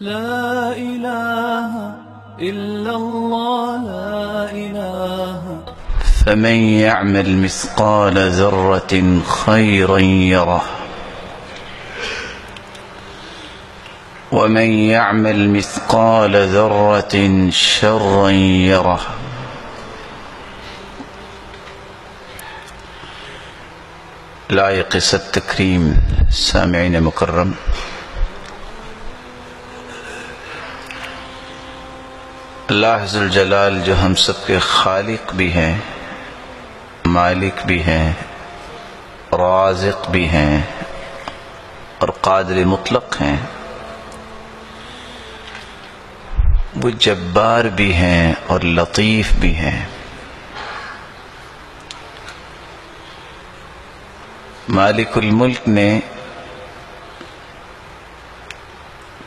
لا إله إلا الله لا إله. فمن يعمل مثقال ذرة خيرا يره ومن يعمل مثقال ذرة شرا يره. لائق ست تکریم سامعین مکرم، اللہ ذو الجلال جو ہم سب کے خالق بھی ہیں، مالک بھی ہیں، رازق بھی ہیں اور قادر مطلق ہیں، وہ جبار بھی ہیں اور لطیف بھی ہیں۔ مالک الملک نے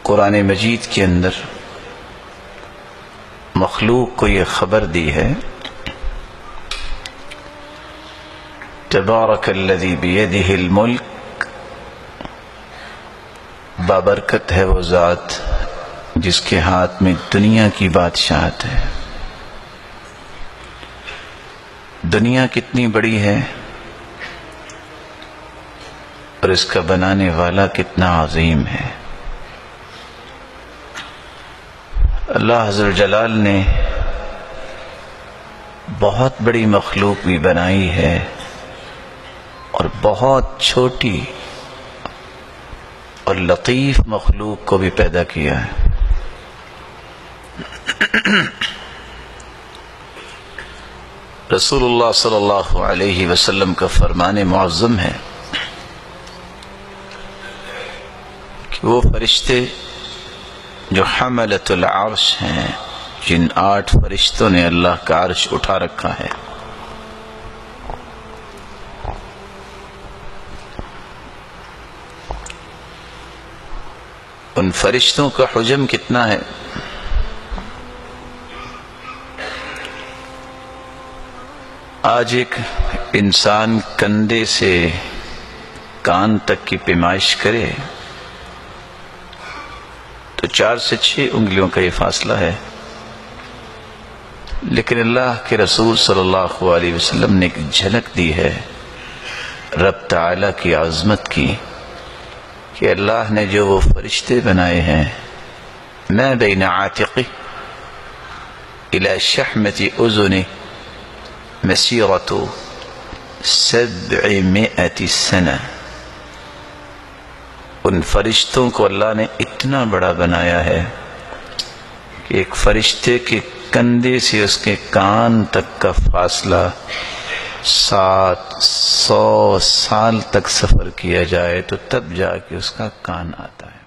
قرآن مجید کے اندر مخلوق کو یہ خبر دی ہے، تبارک الذی بیدہ الملک، بابرکت ہے وہ ذات جس کے ہاتھ میں دنیا کی بادشاہت ہے۔ دنیا کتنی بڑی ہے اور اس کا بنانے والا کتنا عظیم ہے۔ اللہ ذو الجلال نے بہت بڑی مخلوق بھی بنائی ہے اور بہت چھوٹی اور لطیف مخلوق کو بھی پیدا کیا ہے۔ رسول اللہ صلی اللہ علیہ وسلم کا فرمان معظم ہے کہ وہ فرشتے جو حملۃ العرش ہیں، جن 8 فرشتوں نے اللہ کا عرش اٹھا رکھا ہے، ان فرشتوں کا حجم کتنا ہے؟ آج ایک انسان کندھے سے کان تک کی پیمائش کرے تو 4 سے 6 انگلیوں کا یہ فاصلہ ہے، لیکن اللہ کے رسول صلی اللہ علیہ وسلم نے ایک جھلک دی ہے رب تعالی کی عظمت کی، کہ اللہ نے جو وہ فرشتے بنائے ہیں، ما بین عاتقہ الی شحمۃ اذنہ مسیرۃ 700 سنہ، ان فرشتوں کو اللہ نے اتنا بڑا بنایا ہے کہ ایک فرشتے کے کندھے سے اس کے کان تک کا فاصلہ 700 سال تک سفر کیا جائے تو تب جا کے اس کا کان آتا ہے۔